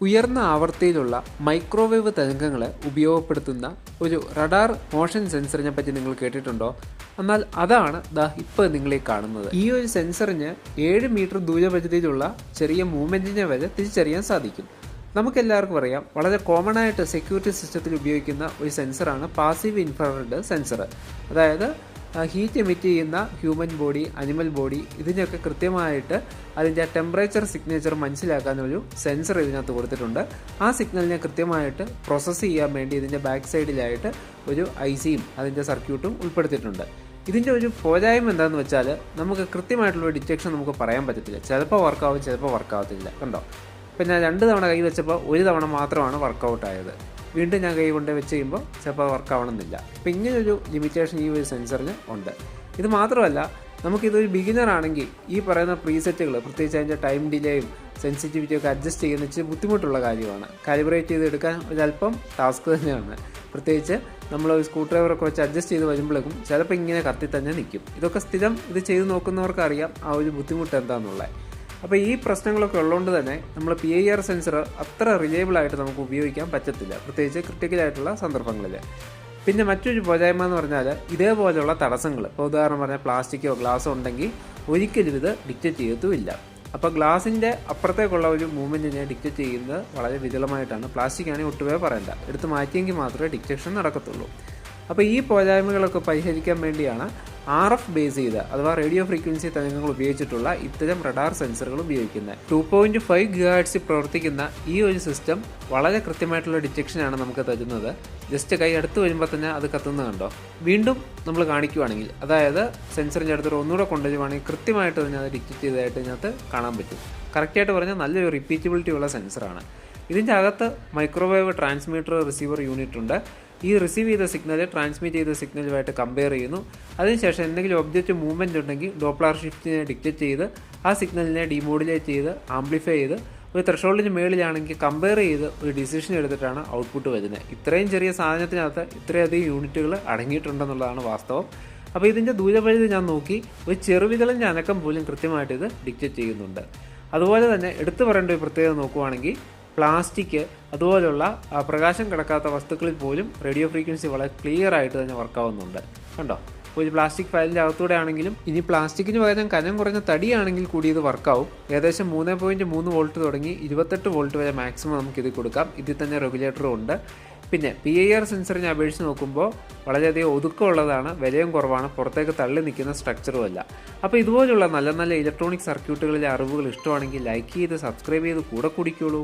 ഉയർന്ന ആവൃത്തിയിലുള്ള മൈക്രോവേവ് തരംഗങ്ങളെ ഉപയോഗപ്പെടുത്തുന്ന ഒരു റഡാർ മോഷൻ സെൻസറിനെ പറ്റി നിങ്ങൾ കേട്ടിട്ടുണ്ടോ? എന്നാൽ അതാണ് ഇപ്പോൾ നിങ്ങളീ കാണുന്നത്. ഈ ഒരു സെൻസറിന് 7 മീറ്റർ ദൂരപരിധിയിലുള്ള ചെറിയ മൂവ്മെൻറ്റിനെ വരെ തിരിച്ചറിയാൻ സാധിക്കും. നമുക്കെല്ലാവർക്കും അറിയാം, വളരെ കോമൺ ആയിട്ട് സെക്യൂരിറ്റി സിസ്റ്റത്തിൽ ഉപയോഗിക്കുന്ന ഒരു സെൻസറാണ് പാസീവ് ഇൻഫ്രാറെഡ് സെൻസർ. അതായത് ഹീറ്റ് എമിറ്റ് ചെയ്യുന്ന ഹ്യൂമൻ ബോഡി, അനിമൽ ബോഡി, ഇതിനൊക്കെ കൃത്യമായിട്ട് അതിൻ്റെ ടെമ്പറേച്ചർ സിഗ്നേച്ചർ മനസ്സിലാക്കാനൊരു സെൻസർ ഇതിനകത്ത് കൊടുത്തിട്ടുണ്ട്. ആ സിഗ്നലിനെ കൃത്യമായിട്ട് പ്രോസസ്സ് ചെയ്യാൻ വേണ്ടി ഇതിൻ്റെ ബാക്ക് സൈഡിലായിട്ട് ഒരു ഐസിയും അതിൻ്റെ സർക്യൂട്ടും ഉൾപ്പെടുത്തിയിട്ടുണ്ട്. ഇതിൻ്റെ ഒരു പോരായ്മ എന്താണെന്ന് വെച്ചാൽ, നമുക്ക് കൃത്യമായിട്ടുള്ള ഡിറ്റക്ഷൻ നമുക്ക് പറയാൻ പറ്റത്തില്ല. ചിലപ്പോൾ വർക്കാവും, ചിലപ്പോൾ വർക്കാവത്തില്ല. കണ്ടോ, ഇപ്പം ഞാൻ 2 തവണ കൈ വെച്ചപ്പോൾ 1 തവണ മാത്രമാണ് വർക്കൗട്ട് ആയത്. വീണ്ടും ഞാൻ കൈ കൊണ്ട് വെച്ച് കഴിയുമ്പോൾ ചിലപ്പോൾ വർക്കാവണമെന്നില്ല. അപ്പോൾ ഇങ്ങനൊരു ലിമിറ്റേഷൻ ഈ ഒരു സെൻസറിന് ഉണ്ട്. ഇത് മാത്രമല്ല, നമുക്കിതൊരു ബിഗിനർ ആണെങ്കിൽ ഈ പറയുന്ന പ്രീസെറ്റുകൾ, പ്രത്യേകിച്ച് അതിൻ്റെ ടൈം ഡിലേയും സെൻസിറ്റിവിറ്റിയും ഒക്കെ അഡ്ജസ്റ്റ് ചെയ്യുന്ന ഇച്ചിരി ബുദ്ധിമുട്ടുള്ള കാര്യമാണ്. കാലിബ്രേറ്റ് ചെയ്തെടുക്കാൻ ഒരല്പം ടാസ്ക് തന്നെയാണ്. പ്രത്യേകിച്ച് നമ്മൾ സ്ക്രൂ ഡ്രൈവറൊക്കെ വെച്ച് അഡ്ജസ്റ്റ് ചെയ്ത് വരുമ്പോഴേക്കും ചിലപ്പോൾ ഇങ്ങനെ കത്തി തന്നെ നിൽക്കും. ഇതൊക്കെ സ്ഥിരം ഇത് ചെയ്ത് നോക്കുന്നവർക്ക് അറിയാം ആ ഒരു ബുദ്ധിമുട്ട് എന്താണെന്നുള്ളത്. അപ്പോൾ ഈ പ്രശ്നങ്ങളൊക്കെ ഉള്ളതുകൊണ്ട് തന്നെ നമ്മൾ PIR സെൻസർ അത്ര റിലയബിൾ ആയിട്ട് നമുക്ക് ഉപയോഗിക്കാൻ പറ്റത്തില്ല, പ്രത്യേകിച്ച് ക്രിട്ടിക്കലായിട്ടുള്ള സന്ദർഭങ്ങളിൽ. പിന്നെ മറ്റൊരു പോരായ്മ എന്ന് പറഞ്ഞാൽ, ഇതേപോലെയുള്ള തടസ്സങ്ങൾ, ഇപ്പോൾ ഉദാഹരണം പറഞ്ഞാൽ പ്ലാസ്റ്റിക്കോ ഗ്ലാസ്സോ ഉണ്ടെങ്കിൽ ഒരിക്കലും ഇത് ഡിക്റ്റേറ്റ് ചെയ്യത്തുമില്ല. അപ്പോൾ ഗ്ലാസിൻ്റെ അപ്പുറത്തേക്കുള്ള ഒരു മൂവ്മെൻറ്റിനെ ഡിക്റ്റേറ്റ് ചെയ്യുന്നത് വളരെ വിരളമായിട്ടാണ്. പ്ലാസ്റ്റിക് ആണെങ്കിൽ ഒട്ടുമേ പറയണ്ട, എടുത്ത് മാറ്റിയെങ്കിൽ മാത്രമേ ഡിറ്റക്ഷൻ നടക്കത്തുള്ളൂ. അപ്പോൾ ഈ പോരായ്മകളൊക്കെ പരിഹരിക്കാൻ വേണ്ടിയാണ് RF ബേസ് ചെയ്ത, അഥവാ റേഡിയോ ഫ്രീക്വൻസി തരംഗങ്ങൾ ഉപയോഗിച്ചിട്ടുള്ള ഇത്തരം റഡാർ സെൻസറുകൾ ഉപയോഗിക്കുന്നത്. 2.5 GHz പ്രവർത്തിക്കുന്ന ഈ ഒരു സിസ്റ്റം വളരെ കൃത്യമായിട്ടുള്ള ഡിറ്റക്ഷനാണ് നമുക്ക് തരുന്നത്. ജസ്റ്റ് കൈ അടുത്ത് വരുമ്പോൾ തന്നെ അത് കത്തുന്നത് കണ്ടോ. വീണ്ടും നമ്മൾ കാണിക്കുവാണെങ്കിൽ, അതായത് സെൻസറിൻ്റെ അടുത്തൊരു ഒന്നുകൂടെ കൊണ്ടുവരുവാണെങ്കിൽ കൃത്യമായിട്ട് തന്നെ അത് ഡിറ്റക്റ്റ് ചെയ്തതായിട്ട് ഇതിനകത്ത് കാണാൻ പറ്റും. കറക്റ്റായിട്ട് പറഞ്ഞാൽ നല്ലൊരു റിപ്പീറ്റബിലിറ്റി ഉള്ള സെൻസറാണ്. ഇതിൻ്റെ അകത്ത് മൈക്രോവേവ് ട്രാൻസ്മിറ്റർ റിസീവർ യൂണിറ്റ് ഉണ്ട്. ഈ റിസീവ് ചെയ്ത സിഗ്നൽ ട്രാൻസ്മിറ്റ് ചെയ്ത സിഗ്നലുമായിട്ട് കമ്പയർ ചെയ്യുന്നു. അതിനുശേഷം എന്തെങ്കിലും ഒബ്ജക്റ്റ് മൂവ്മെൻറ്റ് ഉണ്ടെങ്കിൽ ഡോപ്ലർ ഷിഫ്റ്റിനെ ഡിക്റ്റേറ്റ് ചെയ്ത് ആ സിഗ്നലിനെ ഡിമോഡുലേറ്റ് ചെയ്ത് ആംപ്ലിഫൈ ചെയ്ത് ഒരു ത്രെഷോൾഡിന് മേളിലാണെങ്കിൽ കമ്പയർ ചെയ്ത് ഒരു ഡിസിഷൻ എടുത്തിട്ടാണ് ഔട്ട്പുട്ട് വരുന്നത്. ഇത്രയും ചെറിയ സാധനത്തിനകത്ത് ഇത്രയധികം യൂണിറ്റുകൾ അടങ്ങിയിട്ടുണ്ടെന്നുള്ളതാണ് വാസ്തവം. അപ്പോൾ ഇതിൻ്റെ ദൂരപരിധി ഞാൻ നോക്കി, ഒരു ചെറുവിരലിൻ്റെ അനക്കം പോലും കൃത്യമായിട്ട് ഇത് ഡിക്റ്റേറ്റ് ചെയ്യുന്നുണ്ട്. അതുപോലെ തന്നെ എടുത്തു പറയേണ്ട ഒരു പ്രത്യേകത നോക്കുവാണെങ്കിൽ, പ്ലാസ്റ്റിക് അതുപോലുള്ള പ്രകാശം കിടക്കാത്ത വസ്തുക്കളിൽ പോലും റേഡിയോ ഫ്രീക്വൻസി വളരെ ക്ലിയർ ആയിട്ട് തന്നെ വർക്കാവുന്നുണ്ട്. കണ്ടോ, ഒരു പ്ലാസ്റ്റിക് ഫയലിൻ്റെ അകത്തൂടെ ആണെങ്കിലും, ഇനി പ്ലാസ്റ്റിക്കിന് പകരം കനം കുറഞ്ഞ തടിയാണെങ്കിൽ കൂടി ഇത് വർക്കാവും. ഏകദേശം 3.3 വോൾട്ട് തുടങ്ങി 28 വോൾട്ട് വരെ മാക്സിമം നമുക്കിത് കൊടുക്കാം. ഇതിൽ തന്നെ റെഗുലേറ്ററും ഉണ്ട്. പിന്നെ PIR സെൻസറിനെ അപേക്ഷിച്ച് നോക്കുമ്പോൾ വളരെയധികം ഒതുക്കമുള്ളതാണ്, വിലയും കുറവാണ്, പുറത്തേക്ക് തള്ളി നിൽക്കുന്ന സ്ട്രക്ചറുമല്ല. അപ്പോൾ ഇതുപോലുള്ള നല്ല നല്ല ഇലക്ട്രോണിക് സർക്യൂട്ടുകളിലെ അറിവുകൾ ഇഷ്ടമാണെങ്കിൽ ലൈക്ക് ചെയ്ത് സബ്സ്ക്രൈബ് ചെയ്ത് കൂടെ കുടിക്കോളൂ.